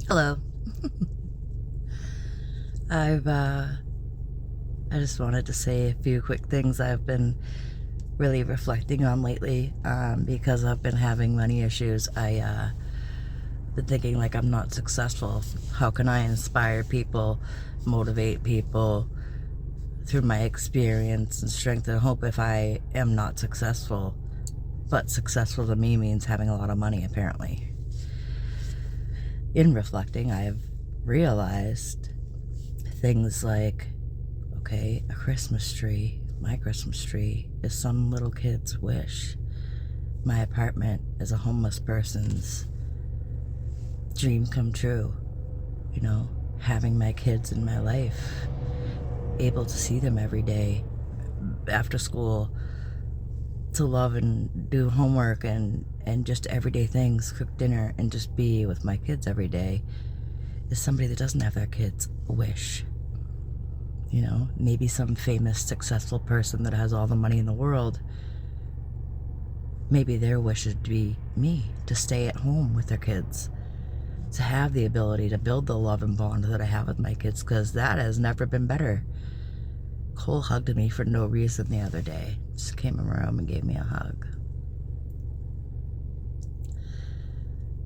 Hello. I've I just wanted to say a few quick things I've been really reflecting on lately, because I've been having money issues. I been thinking like I'm not successful. How can I inspire people, motivate people through my experience and strength and hope if I am not successful? But successful to me means having a lot of money, apparently. In reflecting, I have realized things like, okay, a Christmas tree, my Christmas tree, is some little kid's wish. My apartment is a homeless person's dream come true. You know, having my kids in my life, able to see them every day after school, to love and do homework and just everyday things, cook dinner and just be with my kids every day, is somebody that doesn't have their kids wish. You know, maybe some famous, successful person that has all the money in the world, maybe their wish would be me, to stay at home with their kids, to have the ability to build the love and bond that I have with my kids, because that has never been better. Cole hugged me for no reason the other day. Just came in my room and gave me a hug.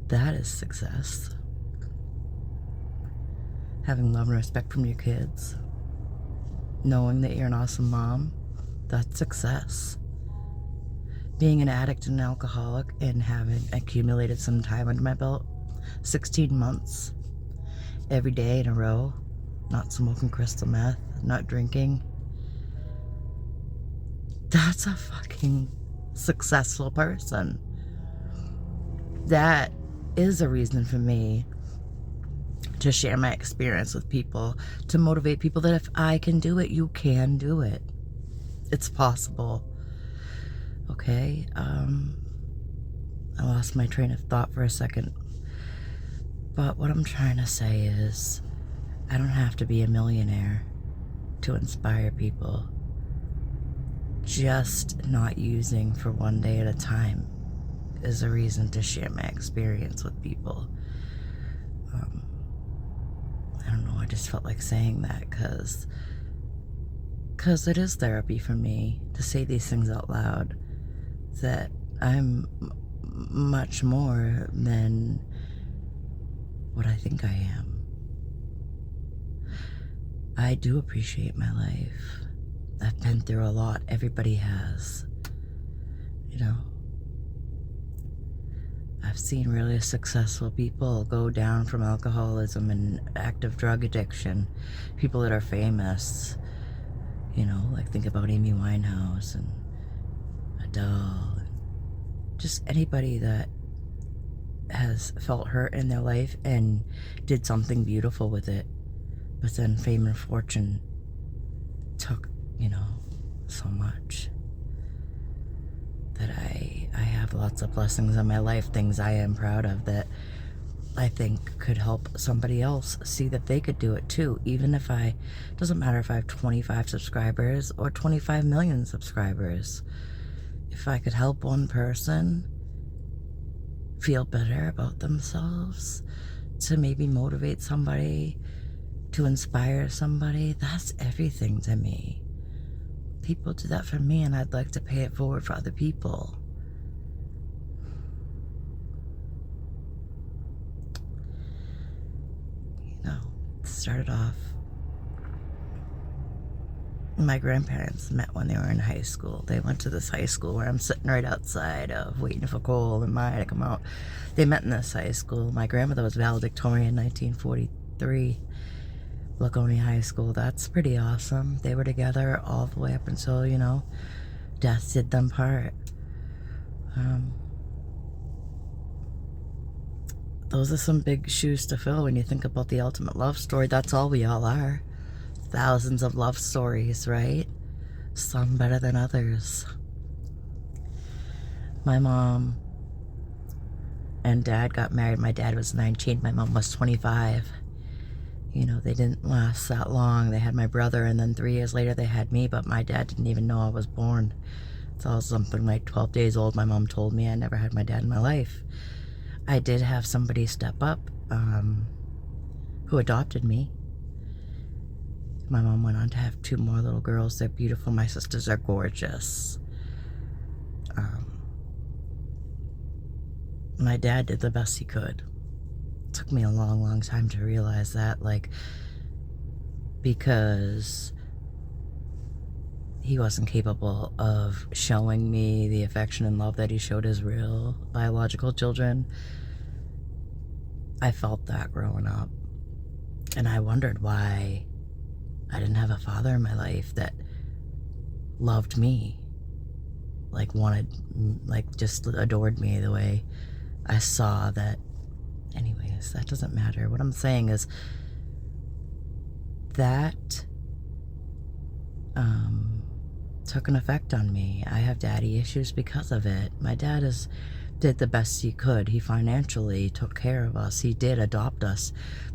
That is success. Having love and respect from your kids, knowing that you're an awesome mom, that's success. Being an addict and an alcoholic and having accumulated some time under my belt, 16 months, every day in a row, not smoking crystal meth, not drinking, that's a fucking successful person. That is a reason for me to share my experience with people, to motivate people that if I can do it, you can do it. It's possible. Okay, I lost my train of thought for a second. But what I'm trying to say is, I don't have to be a millionaire to inspire people. Just not using for one day at a time is a reason to share my experience with people. I don't know, I just felt like saying that because it is therapy for me to say these things out loud, that I'm much more than what I think I am. I do appreciate my life. I've been through a lot. Everybody has. You know, I've seen really successful people go down from alcoholism and active drug addiction. People that are famous, you know, like think about Amy Winehouse and Adele, and just anybody that has felt hurt in their life and did something beautiful with it. But then fame and fortune took, you know, so much. That I have lots of blessings in my life, things I am proud of that I think could help somebody else see that they could do it too. Even if doesn't matter if I have 25 subscribers or 25 million subscribers. If I could help one person feel better about themselves, to maybe motivate somebody, to inspire somebody, that's everything to me. People do that for me, and I'd like to pay it forward for other people. You know, it started off, my grandparents met when they were in high school. They went to this high school where I'm sitting right outside of waiting for Cole and Maya to come out. They met in this high school. My grandmother was valedictorian in 1943. Laconia High School. That's pretty awesome. They were together all the way up until, you know, death did them part. Those are some big shoes to fill when you think about the ultimate love story. That's all we all are. Thousands of love stories, right? Some better than others. My mom and dad got married. My dad was 19. My mom was 25. You know, they didn't last that long. They had my brother, and then 3 years later they had me, but my dad didn't even know I was born. Until I was something like 12 days old, my mom told me I never had my dad in my life. I did have somebody step up. who adopted me. My mom went on to have 2 more little girls. They're beautiful. My sisters are gorgeous. My dad did the best he could. It took me a long, long time to realize that, like, because he wasn't capable of showing me the affection and love that he showed his real biological children. I felt that growing up. And I wondered why I didn't have a father in my life that loved me, like just adored me the way I saw that. Anyways, that doesn't matter. What I'm saying is that took an effect on me. I have daddy issues because of it. My dad did the best he could. He financially took care of us. He did adopt us.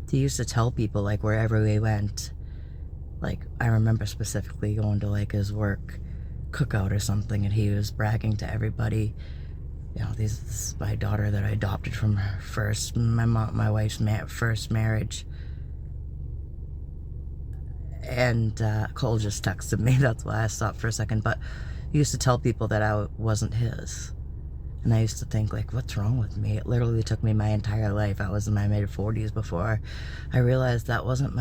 He used to tell people, like, wherever we went, like, I remember specifically going to, like, his work cookout or something, and he was bragging to everybody, you know, this is my daughter that I adopted from my wife's first marriage. And Cole just texted me. That's why I stopped for a second. But he used to tell people that I wasn't his. And I used to think, like, what's wrong with me? It literally took me my entire life. I was in my mid-40s before I realized that wasn't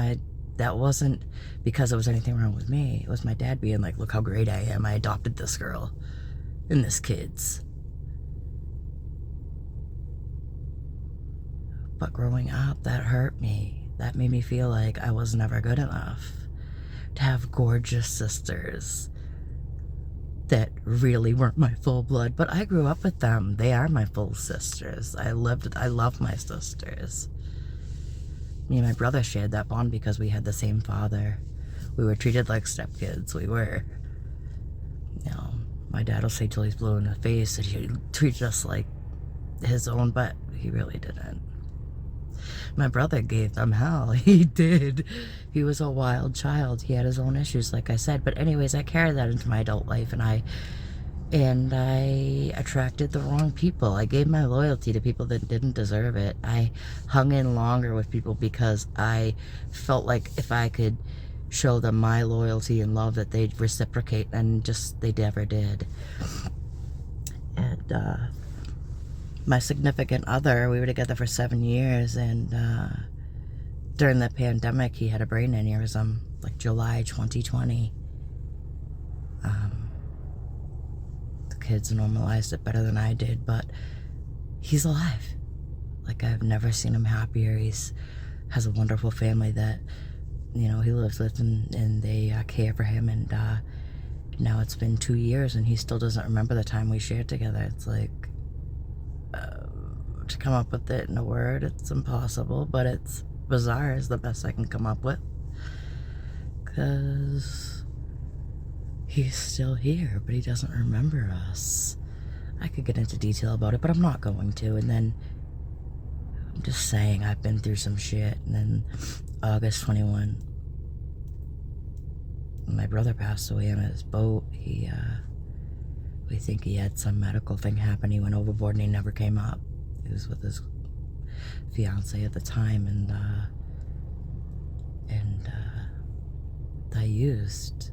because there was anything wrong with me. It was my dad being like, look how great I am. I adopted this girl and this kid's. But growing up, that hurt me. That made me feel like I was never good enough to have gorgeous sisters that really weren't my full blood, but I grew up with them. They are my full sisters. I love my sisters. Me and my brother shared that bond because we had the same father. We were treated like stepkids. We were, you know, my dad will say till he's blue in the face that he treated us like his own, but he really didn't. My brother gave them hell. He did. He was a wild child. He had his own issues, like I said. But anyways, I carried that into my adult life, and I attracted the wrong people. I gave my loyalty to people that didn't deserve it. I hung in longer with people because I felt like if I could show them my loyalty and love that they'd reciprocate, and just they never did. And my significant other, we were together for 7 years, and during the pandemic he had a brain aneurysm, like July 2020. The kids normalized it better than I did, but he's alive. Like, I've never seen him happier. Has a wonderful family that, you know, he lives with, and they care for him, and now it's been 2 years and he still doesn't remember the time we shared together. It's like, to come up with it in a word, it's impossible, but it's bizarre is the best I can come up with, because he's still here, but he doesn't remember us. I could get into detail about it, but I'm not going to. And then I'm just saying I've been through some shit. And then August 21, my brother passed away on his boat. We think he had some medical thing happen. He went overboard and he never came up. He was with his fiance at the time, and I used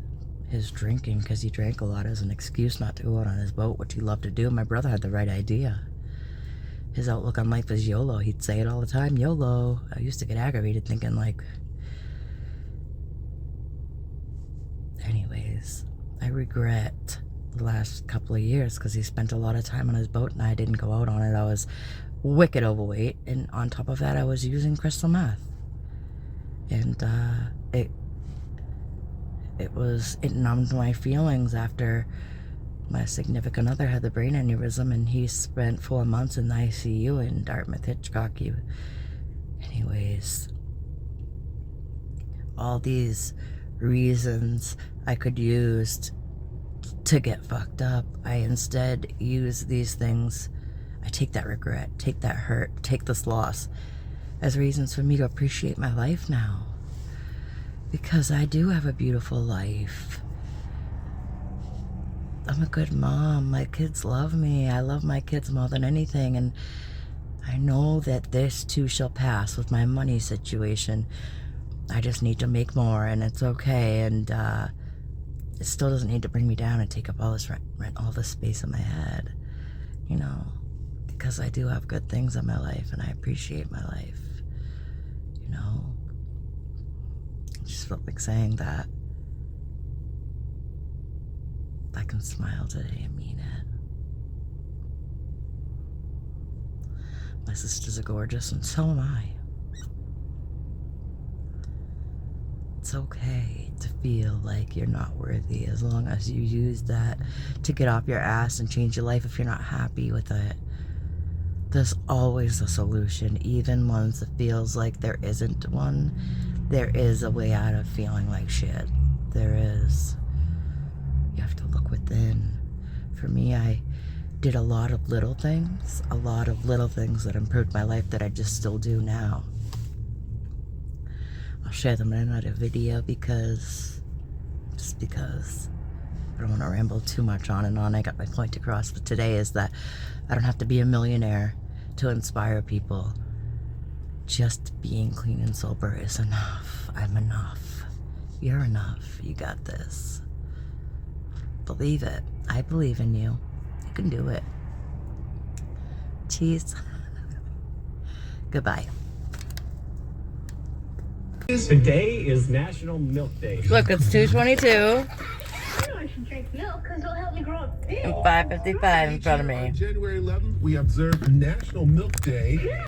his drinking, because he drank a lot, as an excuse not to go out on his boat, which he loved to do. My brother had the right idea. His outlook on life was YOLO. He'd say it all the time, YOLO. I used to get aggravated thinking, like, anyways, I regret the last couple of years because he spent a lot of time on his boat and I didn't go out on it. I was wicked overweight, and on top of that I was using crystal meth, and it numbed my feelings after my significant other had the brain aneurysm, and he spent 4 months in the ICU in Dartmouth Hitchcock. Anyways, all these reasons I could use to get fucked up, I instead use these things. I take that regret, take that hurt, take this loss as reasons for me to appreciate my life now. Because I do have a beautiful life. I'm a good mom. My kids love me. I love my kids more than anything. And I know that this too shall pass with my money situation. I just need to make more, and it's okay, and it still doesn't need to bring me down and take up all this rent all this space in my head, you know, because I do have good things in my life, and I appreciate my life, you know. I just felt like saying that. I can smile today and mean it. My sisters are gorgeous, and so am I. It's okay to feel like you're not worthy as long as you use that to get off your ass and change your life. If you're not happy with it, there's always a solution. Even once it feels like there isn't one, there is a way out of feeling like shit. There is. You have to look within. For me, I did a lot of little things that improved my life that I just still do now. I'll share them in another video because I don't want to ramble too much on and on. I got my point across for today is that I don't have to be a millionaire to inspire people. Just being clean and sober is enough. I'm enough. You're enough. You got this. Believe it. I believe in you. You can do it. Cheese. Goodbye. Today is National Milk Day. Look, it's 2:22 I should drink milk because it'll help me grow up big. and 5:55 in front of me. On January 11th, we observe National Milk Day.